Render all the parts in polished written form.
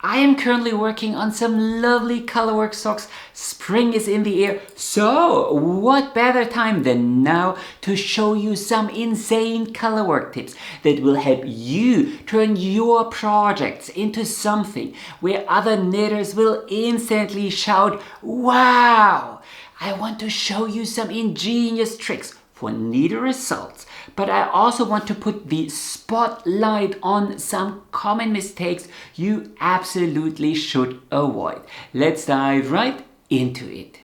I am currently working on some lovely Colorwork socks. Spring is in the air, so what better time than now to show you some insane Colorwork tips that will help you turn your projects into something where other knitters will instantly shout, "Wow!" I want to show you some ingenious tricks for neater results, but I also want to put the spotlight on some common mistakes you absolutely should avoid. Let's dive right into it.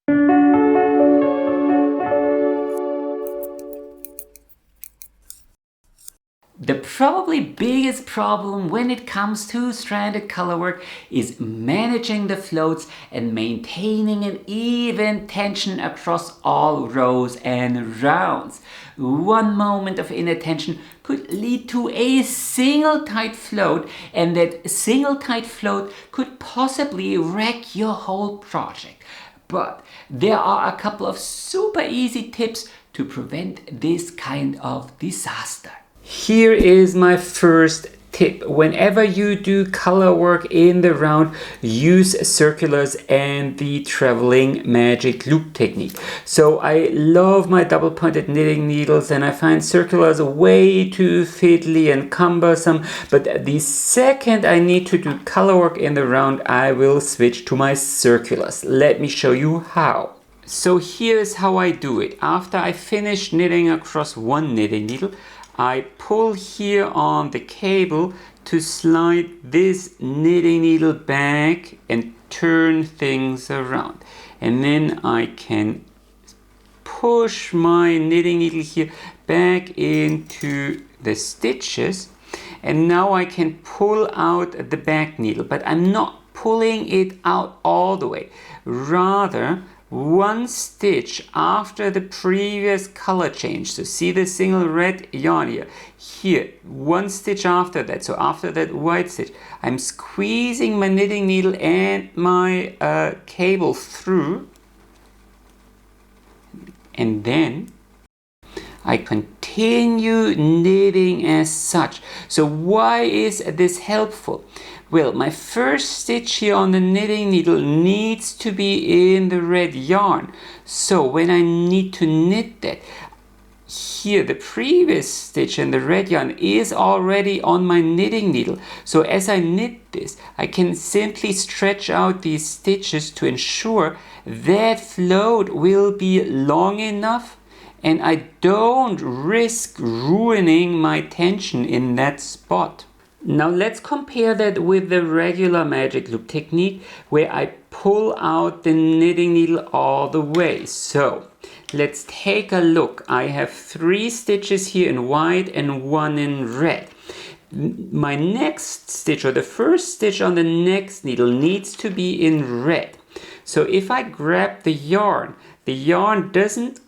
The probably biggest problem when it comes to stranded colorwork is managing the floats and maintaining an even tension across all rows and rounds. One moment of inattention could lead to a single tight float, and that single tight float could possibly wreck your whole project. But there are a couple of super easy tips to prevent this kind of disaster. Here is my first tip. Whenever you do color work in the round, use circulars and the traveling magic loop technique. So I love my double pointed knitting needles, and I find circulars way too fiddly and cumbersome, but the second I need to do color work in the round, I will switch to my circulars. Let me show you how. So here's how I do it. After I finish knitting across one knitting needle, I pull here on the cable to slide this knitting needle back and turn things around. And then I can push my knitting needle here back into the stitches. And now I can pull out the back needle, but I'm not pulling it out all the way. Rather, one stitch after the previous color change. So see the single red yarn here, one stitch after that. So after that white stitch, I'm squeezing my knitting needle and my cable through, and then I continue knitting as such. So why is this helpful? Well, my first stitch here on the knitting needle needs to be in the red yarn. So when I need to knit that, here the previous stitch in the red yarn is already on my knitting needle. So as I knit this, I can simply stretch out these stitches to ensure that float will be long enough, and I don't risk ruining my tension in that spot. Now let's compare that with the regular magic loop technique, where I pull out the knitting needle all the way. So let's take a look. I have 3 stitches here in white and 1 in red. My next stitch, or the first stitch on the next needle, needs to be in red. So if I grab the yarn doesn't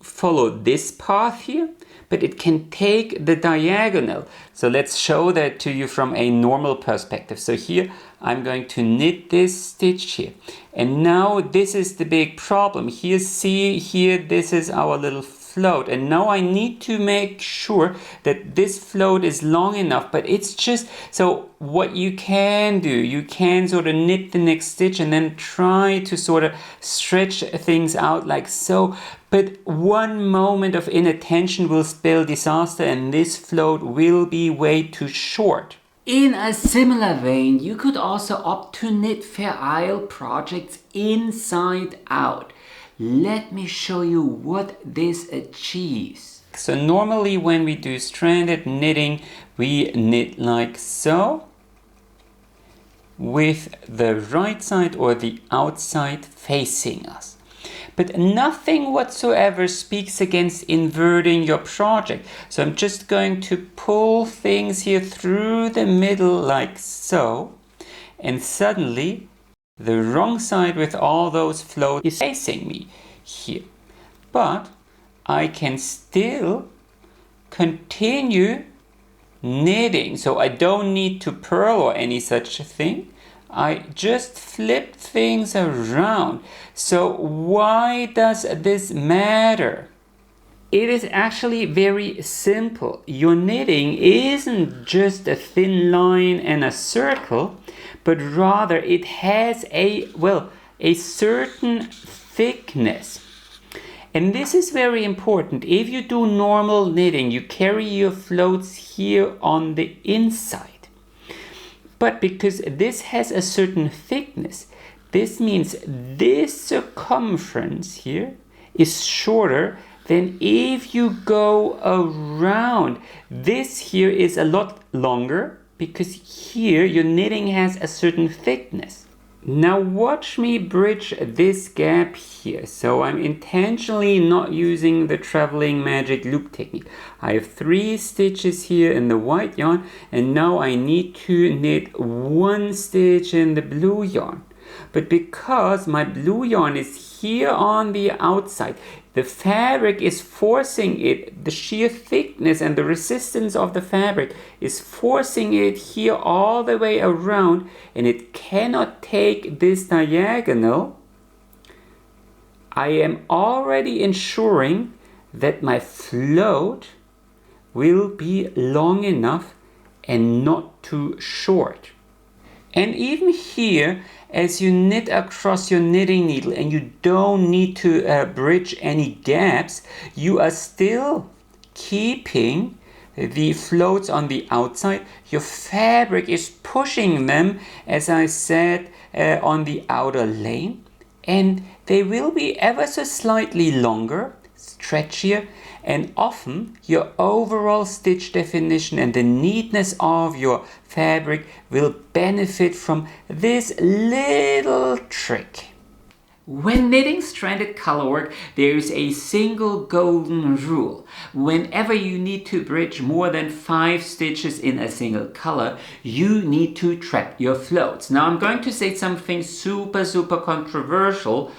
follow this path here, but it can take the diagonal. So let's show that to you from a normal perspective. So here I'm going to knit this stitch here. And now this is the big problem. Here, see here, this is our little float. And now I need to make sure that this float is long enough, but it's just, so what you can do, you can sort of knit the next stitch and then try to sort of stretch things out like so. But one moment of inattention will spell disaster, and this float will be way too short. In a similar vein, you could also opt to knit Fair Isle projects inside out. Let me show you what this achieves. So normally when we do stranded knitting, we knit like so, with the right side or the outside facing us. But nothing whatsoever speaks against inverting your project. So I'm just going to pull things here through the middle like so, and suddenly the wrong side with all those floats is facing me here. But I can still continue knitting. So I don't need to purl or any such thing. I just flip things around. So why does this matter? It is actually very simple. Your knitting isn't just a thin line and a circle, but rather it has a certain thickness. And this is very important. If you do normal knitting, you carry your floats here on the inside. But because this has a certain thickness, this means this circumference here is shorter than if you go around. This here is a lot longer because here your knitting has a certain thickness. Now watch me bridge this gap here. So I'm intentionally not using the traveling magic loop technique. I have 3 stitches here in the white yarn, and now I need to knit 1 stitch in the blue yarn. But because my blue yarn is here on the outside, the fabric is forcing it, the sheer thickness and the resistance of the fabric is forcing it here all the way around, and it cannot take this diagonal. I am already ensuring that my float will be long enough and not too short. And even here, as you knit across your knitting needle and you don't need to bridge any gaps, you are still keeping the floats on the outside. Your fabric is pushing them, as I said, on the outer lane, and they will be ever so slightly longer, stretchier, and often your overall stitch definition and the neatness of your fabric will benefit from this little trick. When knitting stranded colorwork, there is a single golden rule. Whenever you need to bridge more than 5 stitches in a single color, you need to trap your floats. Now I'm going to say something super controversial.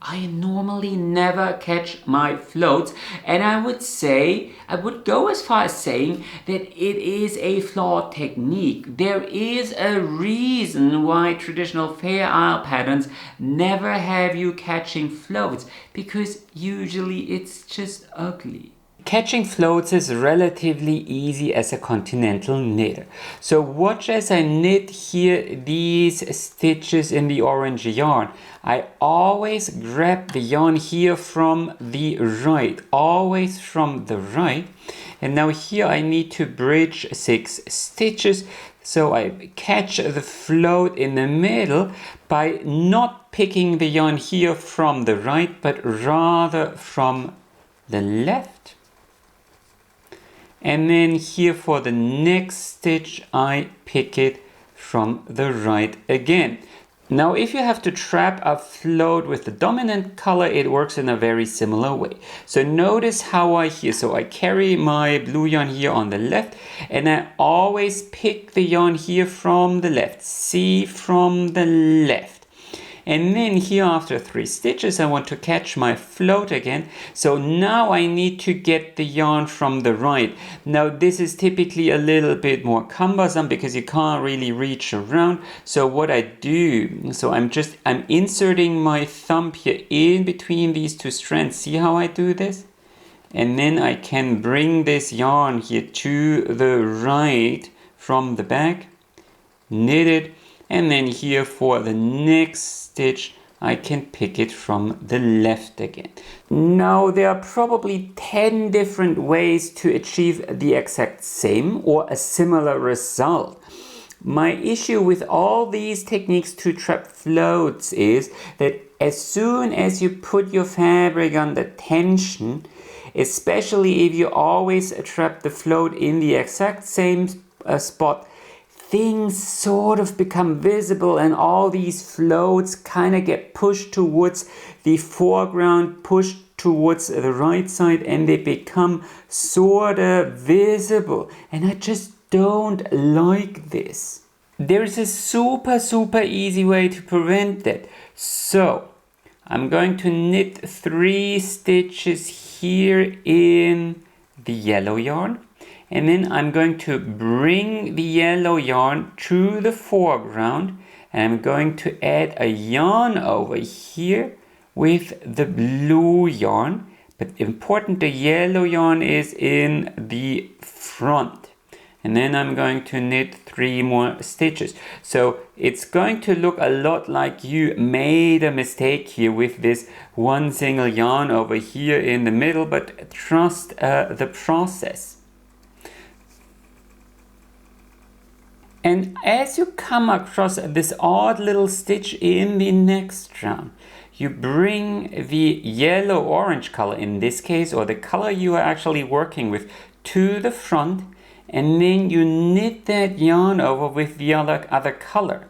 I normally never catch my floats, and I would go as far as saying that it is a flawed technique. There is a reason why traditional Fair Isle patterns never have you catching floats, because usually it's just ugly. Catching floats is relatively easy as a continental knitter. So watch as I knit here these stitches in the orange yarn. I always grab the yarn here from the right, always from the right. And now here I need to bridge 6 stitches. So I catch the float in the middle by not picking the yarn here from the right, but rather from the left. And then here for the next stitch, I pick it from the right again. Now, if you have to trap a float with the dominant color, it works in a very similar way. So notice how I carry my blue yarn here on the left, and I always pick the yarn here from the left. See, from the left. And then here after 3 stitches, I want to catch my float again. So now I need to get the yarn from the right. Now this is typically a little bit more cumbersome because you can't really reach around. So what I do, I'm inserting my thumb here in between these 2 strands. See how I do this? And then I can bring this yarn here to the right from the back, knit it, and then here for the next stitch I can pick it from the left again. Now there are probably 10 different ways to achieve the exact same or a similar result. My issue with all these techniques to trap floats is that as soon as you put your fabric under tension, especially if you always trap the float in the exact same spot, things sort of become visible and all these floats kind of get pushed towards the foreground, pushed towards the right side, and they become sort of visible. And I just don't like this. There's a super easy way to prevent that. So I'm going to knit 3 stitches here in the yellow yarn. And then I'm going to bring the yellow yarn to the foreground, and I'm going to add a yarn over here with the blue yarn, But important, the yellow yarn is in the front. And then I'm going to knit 3 more stitches. So it's going to look a lot like you made a mistake here with this one single yarn over here in the middle, but trust the process. And as you come across this odd little stitch in the next round, you bring the yellow-orange color in this case, or the color you are actually working with, to the front, and then you knit that yarn over with the other color.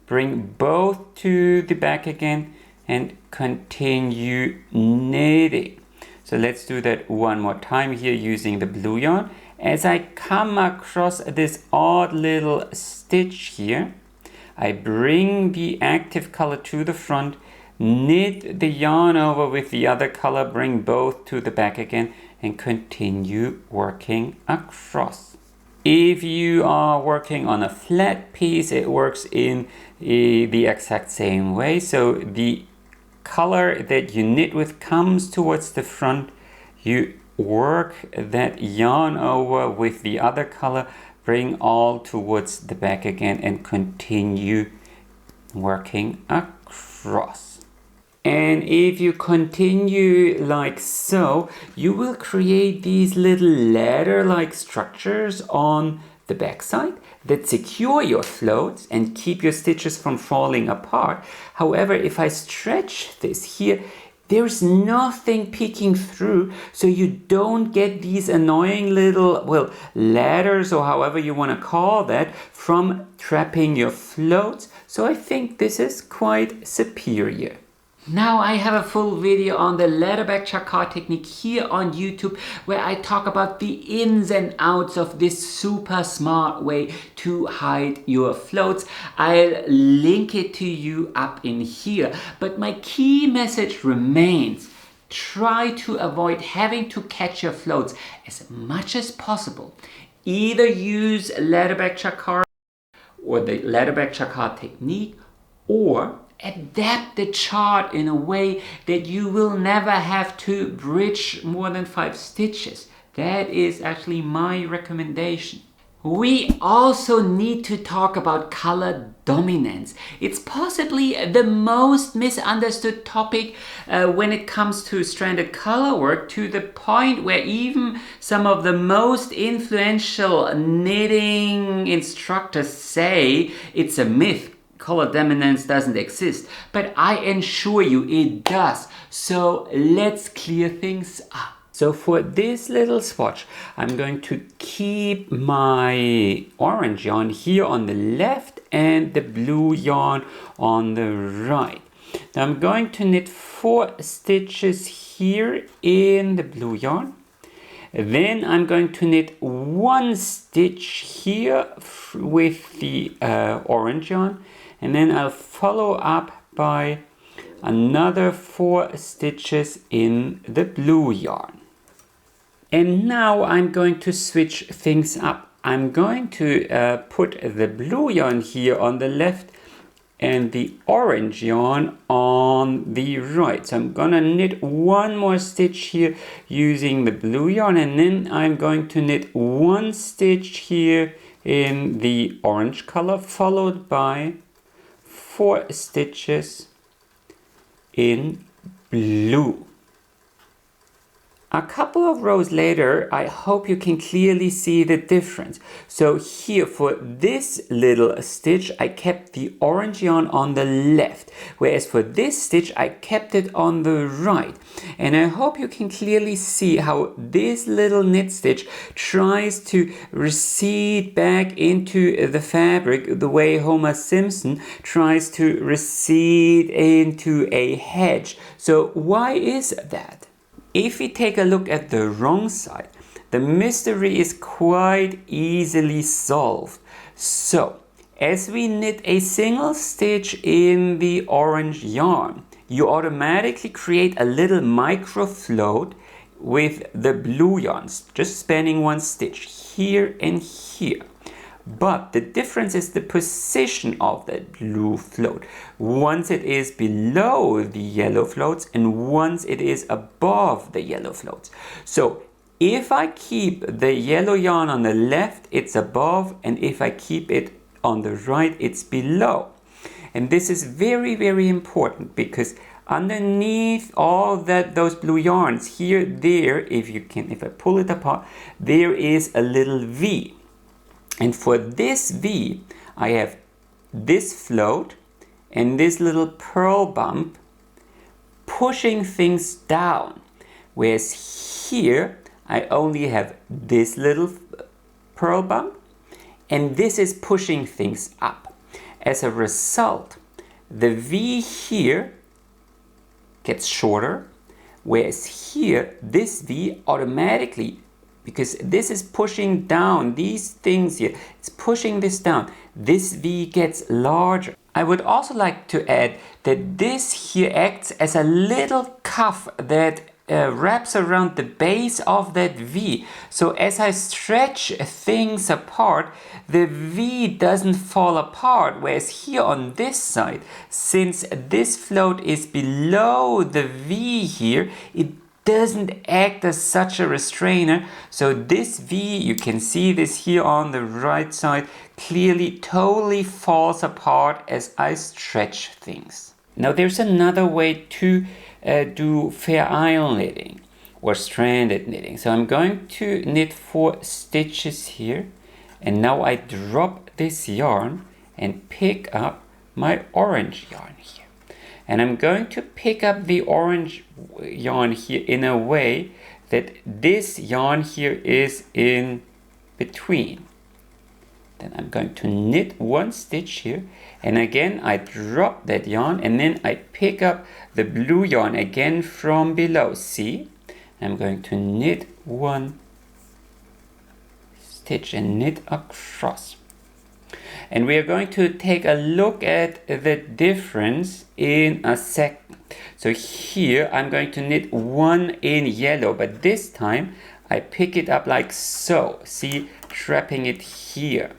Bring both to the back again and continue knitting. So let's do that one more time here using the blue yarn. As I come across this odd little stitch here, I bring the active color to the front, knit the yarn over with the other color, bring both to the back again, and continue working across. If you are working on a flat piece, it works in the exact same way. So the color that you knit with comes towards the front. You work that yarn over with the other color, bring all towards the back again, and continue working across. And if you continue like so, you will create these little ladder-like structures on the backside that secure your floats and keep your stitches from falling apart. However, if I stretch this here, there's nothing peeking through, so you don't get these annoying little, well, ladders or however you want to call that from trapping your floats. So I think this is quite superior. Now I have a full video on the ladderback jacquard technique here on YouTube, where I talk about the ins and outs of this super smart way to hide your floats. I'll link it to you up in here. But my key message remains: try to avoid having to catch your floats as much as possible. Either use ladderback jacquard or the ladderback jacquard technique, or adapt the chart in a way that you will never have to bridge more than 5 stitches. That is actually my recommendation. We also need to talk about color dominance. It's possibly the most misunderstood topic when it comes to stranded color work, to the point where even some of the most influential knitting instructors say it's a myth. Color dominance doesn't exist, but I assure you it does. So let's clear things up. So for this little swatch, I'm going to keep my orange yarn here on the left and the blue yarn on the right. Now I'm going to knit 4 stitches here in the blue yarn. Then I'm going to knit 1 stitch here with the orange yarn. And then I'll follow up by another 4 stitches in the blue yarn. And now I'm going to switch things up. I'm going to put the blue yarn here on the left and the orange yarn on the right. So I'm gonna knit 1 more stitch here using the blue yarn, and then I'm going to knit 1 stitch here in the orange color, followed by 4 stitches in blue. A couple of rows later, I hope you can clearly see the difference. So here for this little stitch, I kept the orange yarn on the left, whereas for this stitch, I kept it on the right. And I hope you can clearly see how this little knit stitch tries to recede back into the fabric the way Homer Simpson tries to recede into a hedge. So why is that? If we take a look at the wrong side, the mystery is quite easily solved. So, as we knit a single stitch in the orange yarn, you automatically create a little micro float with the blue yarns, just spanning 1 stitch here and here. But the difference is the position of that blue float. Once it is below the yellow floats and once it is above the yellow floats. So if I keep the yellow yarn on the left, it's above, and if I keep it on the right, it's below. And this is very, very important because underneath all those blue yarns here, if I pull it apart, there is a little V. And for this V, I have this float and this little pearl bump pushing things down. Whereas here, I only have this little pearl bump and this is pushing things up. As a result, the V here gets shorter, whereas here, this V automatically, because this is pushing down, these things here, it's pushing this down, this V gets larger. I would also like to add that this here acts as a little cuff that wraps around the base of that V. So as I stretch things apart, the V doesn't fall apart. Whereas here on this side, since this float is below the V here, it doesn't act as such a restrainer. So this V, you can see this here on the right side, clearly totally falls apart as I stretch things. Now there's another way to do fair isle knitting or stranded knitting. So I'm going to knit 4 stitches here, and now I drop this yarn and pick up my orange yarn here. And I'm going to pick up the orange yarn here in a way that this yarn here is in between. Then I'm going to knit 1 stitch here, and again I drop that yarn, and then I pick up the blue yarn again from below. See, I'm going to knit 1 stitch and knit across. And we are going to take a look at the difference in a second. So here I'm going to knit 1 in yellow, but this time I pick it up like so. See, trapping it here.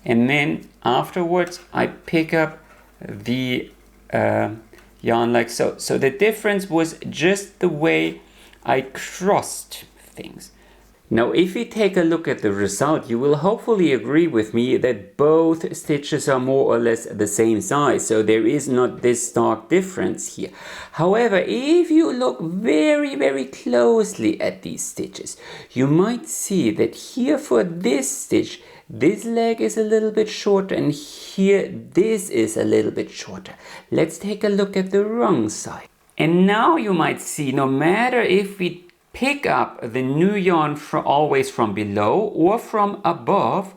And then afterwards I pick up the yarn like so. So the difference was just the way I crossed things. Now if we take a look at the result, you will hopefully agree with me that both stitches are more or less the same size, so there is not this stark difference here. However, if you look very, very closely at these stitches, you might see that here for this stitch, this leg is a little bit shorter, and here this is a little bit shorter. Let's take a look at the wrong side. And now you might see, no matter if we pick up the new yarn always from below or from above,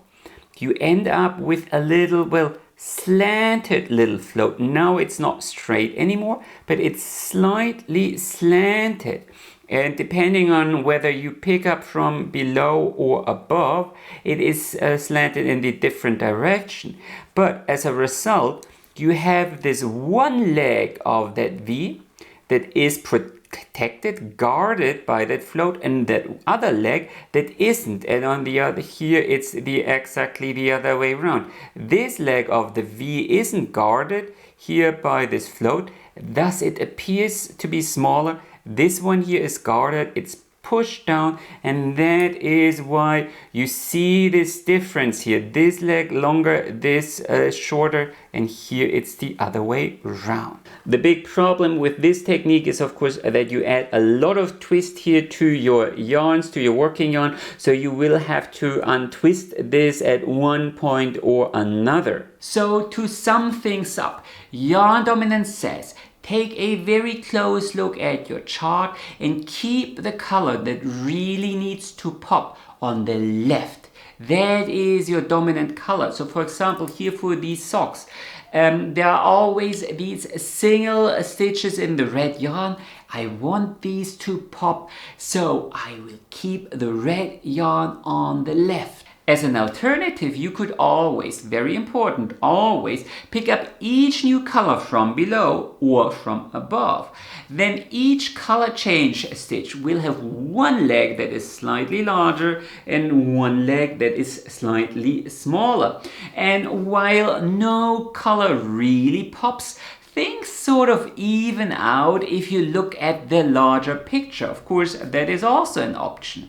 you end up with a little, well, slanted little float. Now it's not straight anymore, but it's slightly slanted. And depending on whether you pick up from below or above, it is slanted in the different direction. But as a result, you have this one leg of that V that is protected, guarded by that float, and that other leg that isn't. And on the other here, it's exactly the other way around. This leg of the V isn't guarded here by this float, thus it appears to be smaller. This one here is guarded, it's pushed down, and that is why you see this difference here. This leg longer, this shorter, and here it's the other way around. The big problem with this technique is of course that you add a lot of twist here to your yarns, to your working yarn, so you will have to untwist this at one point or another. So to sum things up, Yarn Dominance says, take a very close look at your chart and keep the color that really needs to pop on the left. That is your dominant color. So for example, here for these socks, there are always these single stitches in the red yarn. I want these to pop, so I will keep the red yarn on the left. As an alternative, you could always, very important, always pick up each new color from below or from above. Then each color change stitch will have one leg that is slightly larger and one leg that is slightly smaller. And while no color really pops, things sort of even out if you look at the larger picture. Of course, that is also an option.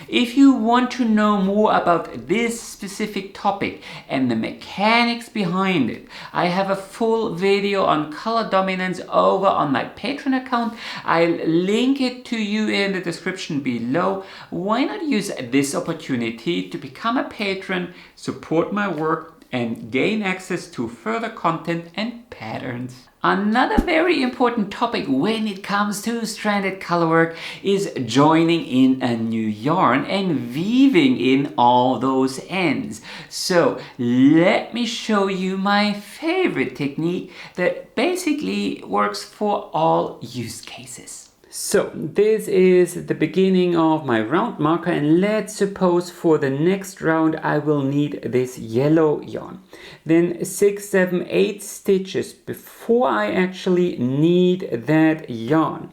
If you want to know more about this specific topic and the mechanics behind it, I have a full video on color dominance over on my Patreon account. I'll link it to you in the description below. Why not use this opportunity to become a patron, support my work, and gain access to further content and patterns. Another very important topic when it comes to stranded colorwork is joining in a new yarn and weaving in all those ends. So let me show you my favorite technique that basically works for all use cases. So this is the beginning of my round marker, and let's suppose for the next round I will need this yellow yarn. Then 6, 7, 8 stitches before I actually need that yarn,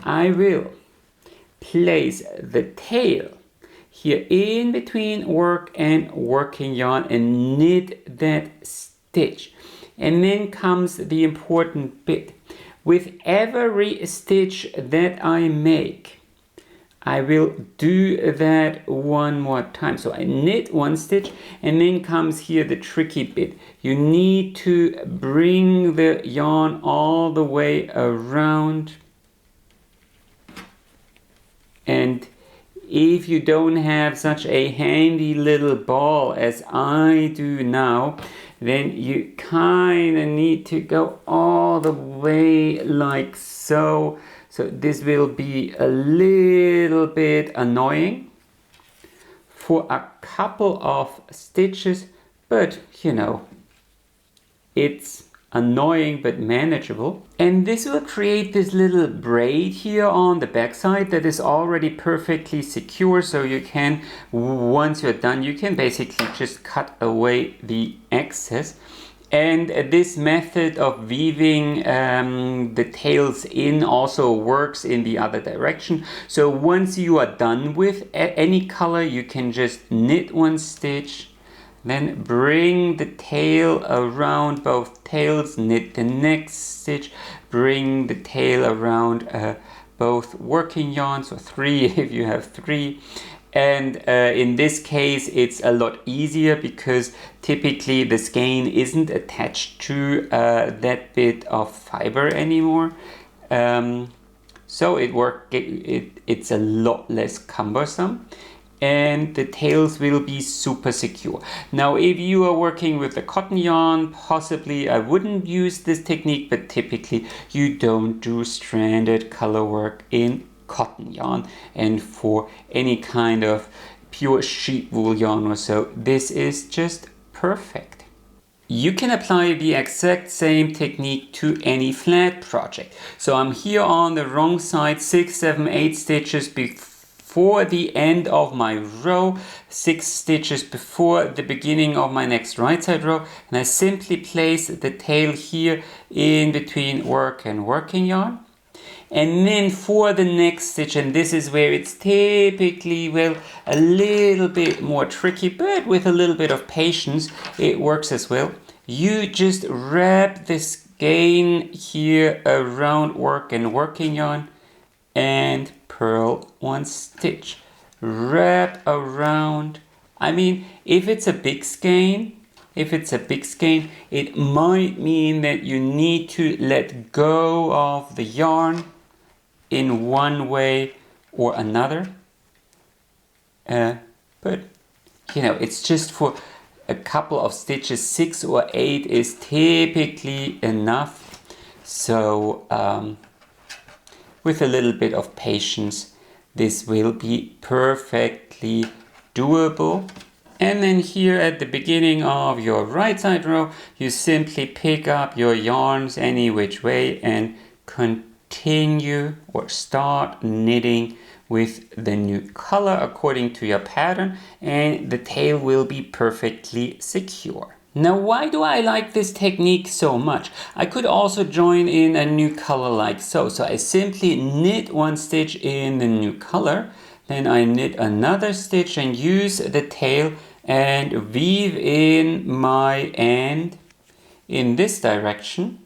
I will place the tail here in between work and working yarn and knit that stitch. And then comes the important bit. With every stitch that I make, I will do that one more time. So I knit one stitch, and then comes here the tricky bit. You need to bring the yarn all the way around. And if you don't have such a handy little ball as I do now, then you kind of need to go all the way like so. So this will be a little bit annoying for a couple of stitches, but you know, it's annoying but manageable. And this will create this little braid here on the back side that is already perfectly secure, so you can, once you're done, you can basically just cut away the excess. And this method of weaving the tails in also works in the other direction. So once you are done with any color, you can just knit one stitch, then bring the tail around both tails, knit the next stitch, bring the tail around both working yarns, or 3 if you have 3. And in this case, it's a lot easier because typically the skein isn't attached to that bit of fiber anymore. So it's a lot less cumbersome. And the tails will be super secure. Now, if you are working with a cotton yarn, possibly I wouldn't use this technique, but typically you don't do stranded color work in cotton yarn. And for any kind of pure sheep wool yarn or so, this is just perfect. You can apply the exact same technique to any flat project. So I'm here on the wrong side, 6, 7, 8 stitches before the end of my row, 6 stitches before the beginning of my next right side row, and I simply place the tail here in between work and working yarn. And then for the next stitch, and this is where it's typically, well, a little bit more tricky, but with a little bit of patience, it works as well. You just wrap the skein here around work and working yarn and purl one stitch. Wrap around. I mean, if it's a big skein, it might mean that you need to let go of the yarn in one way or another. But you know, it's just for a couple of stitches. 6 or 8 is typically enough. So with a little bit of patience, this will be perfectly doable. And then here at the beginning of your right side row, you simply pick up your yarns any which way and continue or start knitting with the new color according to your pattern, and the tail will be perfectly secure. Now, why do I like this technique so much? I could also join in a new color like so. So I simply knit one stitch in the new color, then I knit another stitch and use the tail and weave in my end in this direction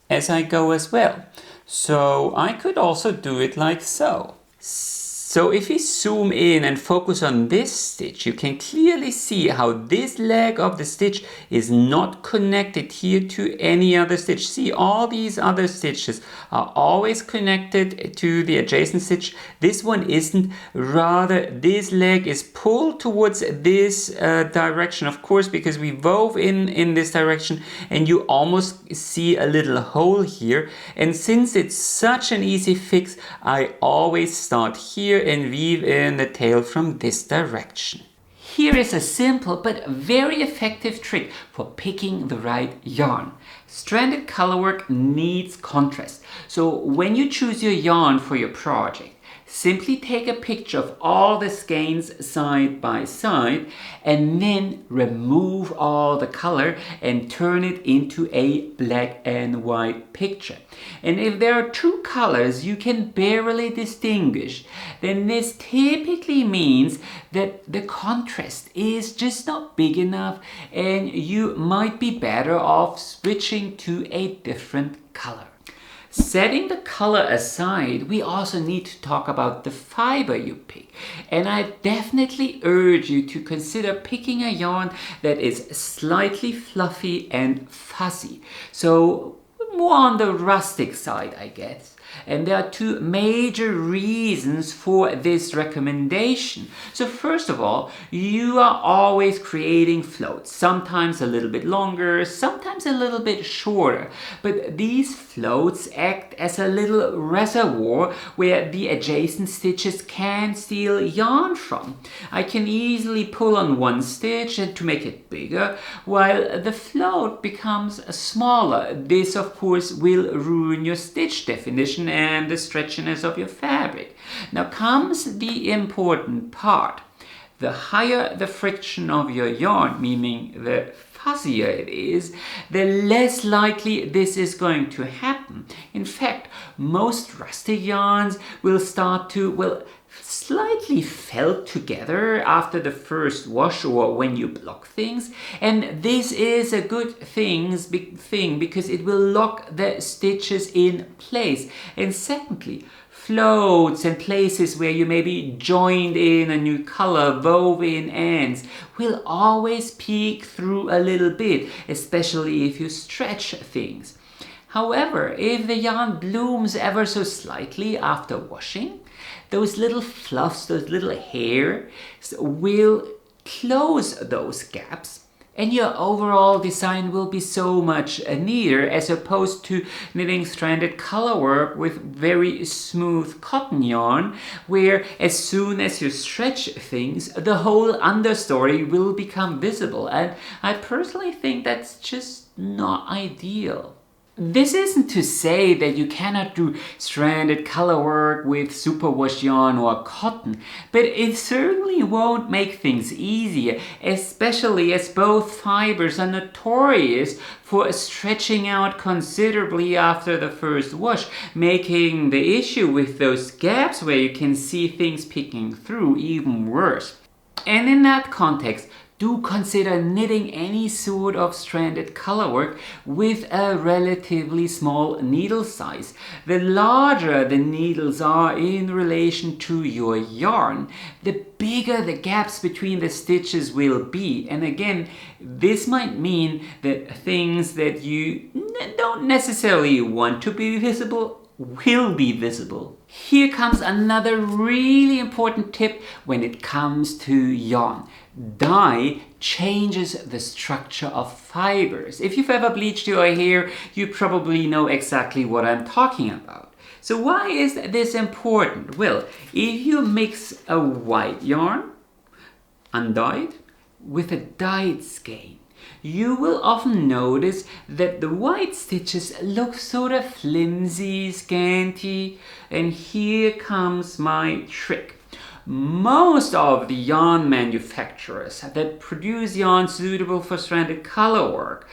as I go as well. So I could also do it like so. So if we zoom in and focus on this stitch, you can clearly see how this leg of the stitch is not connected here to any other stitch. See, all these other stitches are always connected to the adjacent stitch. This one isn't. Rather, this leg is pulled towards this direction, of course, because we wove in this direction, and you almost see a little hole here. And since it's such an easy fix, I always start here and weave in the tail from this direction. Here is a simple but very effective trick for picking the right yarn. Stranded colorwork needs contrast. So when you choose your yarn for your project, simply take a picture of all the skeins side by side and then remove all the color and turn it into a black and white picture. And if there are two colors you can barely distinguish, then this typically means that the contrast is just not big enough and you might be better off switching to a different color. Setting the color aside, we also need to talk about the fiber you pick. And I definitely urge you to consider picking a yarn that is slightly fluffy and fuzzy. So more on the rustic side, I guess. And there are two major reasons for this recommendation. So first of all, you are always creating floats, sometimes a little bit longer, sometimes a little bit shorter. But these floats act as a little reservoir where the adjacent stitches can steal yarn from. I can easily pull on one stitch and to make it bigger, while the float becomes smaller. This, of course, will ruin your stitch definition and the stretchiness of your fabric. Now comes the important part. The higher the friction of your yarn, meaning the fuzzier it is, the less likely this is going to happen. In fact, most rustic yarns will start to, slightly felt together after the first wash or when you block things, and this is a good thing because it will lock the stitches in place. And secondly, floats and places where you maybe joined in a new color, wove in ends, will always peek through a little bit, especially if you stretch things. However, if the yarn blooms ever so slightly after washing, those little fluffs, those little hairs will close those gaps, and your overall design will be so much neater, as opposed to knitting stranded colorwork with very smooth cotton yarn, where as soon as you stretch things, the whole understory will become visible. And I personally think that's just not ideal. This isn't to say that you cannot do stranded colorwork with superwash yarn or cotton, but it certainly won't make things easier, especially as both fibers are notorious for stretching out considerably after the first wash, making the issue with those gaps where you can see things peeking through even worse. And in that context, do consider knitting any sort of stranded colorwork with a relatively small needle size. The larger the needles are in relation to your yarn, the bigger the gaps between the stitches will be. And again, this might mean that things that you don't necessarily want to be visible will be visible. Here comes another really important tip when it comes to yarn. Dye changes the structure of fibers. If you've ever bleached your hair, you probably know exactly what I'm talking about. So why is this important? Well, if you mix a white yarn, undyed, with a dyed skein, you will often notice that the white stitches look sort of flimsy, scanty, and here comes my trick. Most of the yarn manufacturers that produce yarn suitable for stranded color work,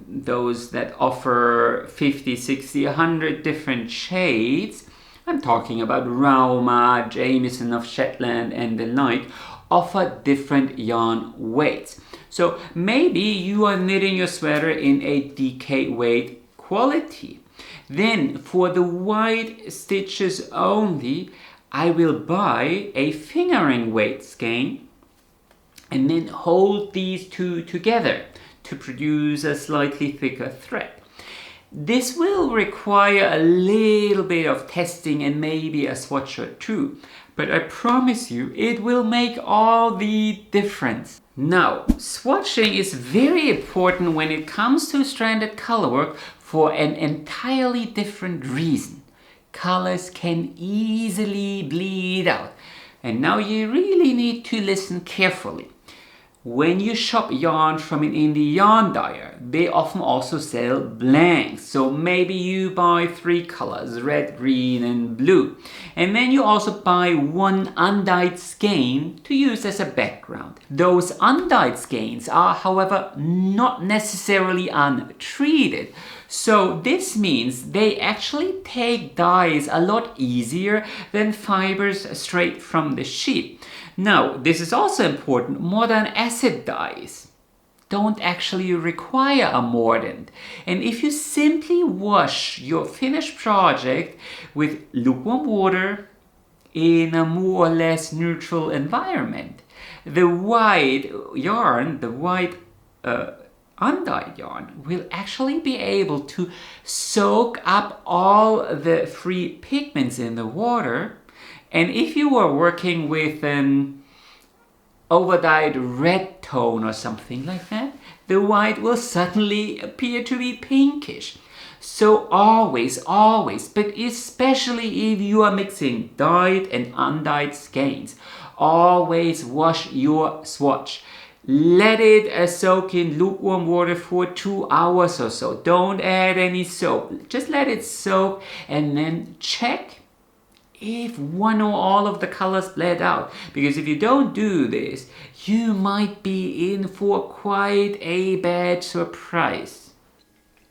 those that offer 50, 60, 100 different shades, I'm talking about Rauma, Jameson of Shetland and the like, offer different yarn weights. So maybe you are knitting your sweater in a DK weight quality. Then for the white stitches only, I will buy a fingering weight skein and then hold these two together to produce a slightly thicker thread. This will require a little bit of testing and maybe a swatch or two, but I promise you it will make all the difference. Now, swatching is very important when it comes to stranded color work for an entirely different reason. Colors can easily bleed out, and now you really need to listen carefully. When you shop yarn from an indie yarn dyer, they often also sell blanks. So maybe you buy 3 colors, red, green and blue. And then you also buy one undyed skein to use as a background. Those undyed skeins are, however, not necessarily untreated. So this means they actually take dyes a lot easier than fibers straight from the sheet. Now, this is also important. Modern acid dyes don't actually require a mordant. And if you simply wash your finished project with lukewarm water in a more or less neutral environment, the white yarn, undyed yarn, will actually be able to soak up all the free pigments in the water. And if you were working with an overdyed red tone or something like that, the white will suddenly appear to be pinkish. So always, but especially if you are mixing dyed and undyed skeins, always wash your swatch. Let it soak in lukewarm water for 2 hours or so. Don't add any soap. Just let it soak and then check if one or all of the colors bled out. Because if you don't do this, you might be in for quite a bad surprise.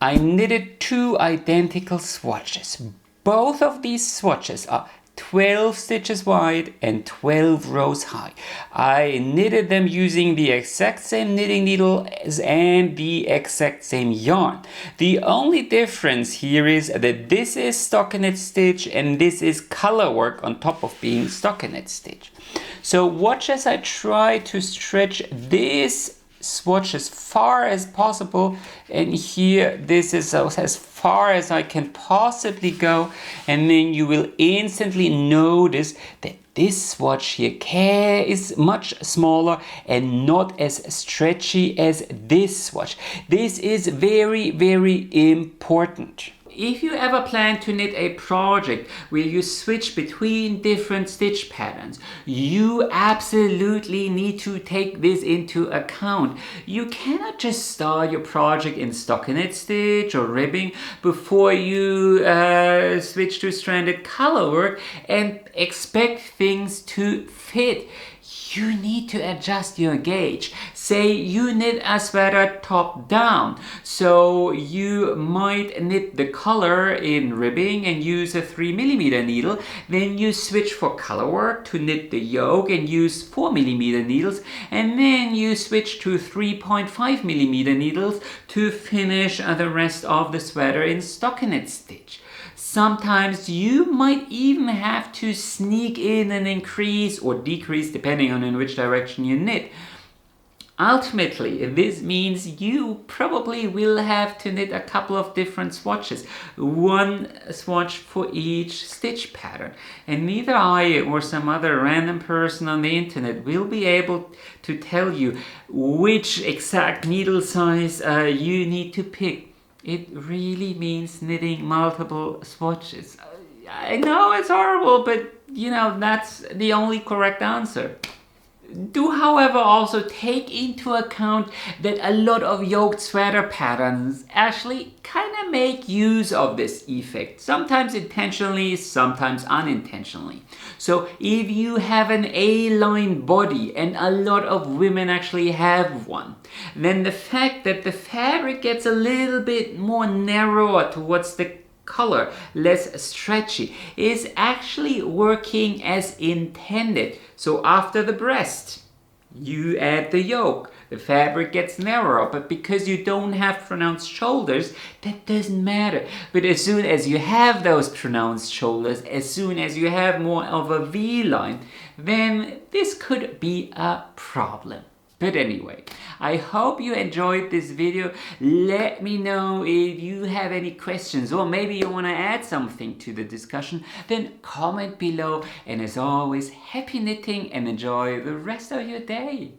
I knitted 2 identical swatches. Both of these swatches are 12 stitches wide and 12 rows high. I knitted them using the exact same knitting needle and the exact same yarn. The only difference here is that this is stockinette stitch and this is Colorwork on top of being stockinette stitch. So watch as I try to stretch this swatch as far as possible, and here this is as far as I can possibly go, and then you will instantly notice that this swatch here is much smaller and not as stretchy as this swatch. This is very, very important. If you ever plan to knit a project where you switch between different stitch patterns, you absolutely need to take this into account. You cannot just start your project in stockinette stitch or ribbing before you switch to stranded color work and expect things to fit. You need to adjust your gauge. Say you knit a sweater top down, so you might knit the collar in ribbing and use a 3mm needle. Then you switch for color work to knit the yoke and use 4mm needles, and then you switch to 3.5mm needles to finish the rest of the sweater in stockinette stitch. Sometimes you might even have to sneak in an increase or decrease depending on in which direction you knit. Ultimately, this means you probably will have to knit a couple of different swatches, one swatch for each stitch pattern. And neither I or some other random person on the internet will be able to tell you which exact needle size you need to pick. It really means knitting multiple swatches. I know it's horrible, but that's the only correct answer. Do, however, also take into account that a lot of yoked sweater patterns actually kind of make use of this effect, sometimes intentionally, sometimes unintentionally. So if you have an A-line body, and a lot of women actually have one, then the fact that the fabric gets a little bit more narrower towards the color, less stretchy, is actually working as intended. So after the breast, you add the yoke, the fabric gets narrower, but because you don't have pronounced shoulders, that doesn't matter. But as soon as you have those pronounced shoulders, as soon as you have more of a V-line, then this could be a problem. But anyway, I hope you enjoyed this video. Let me know if you have any questions, or maybe you want to add something to the discussion, then comment below. And as always, happy knitting and enjoy the rest of your day.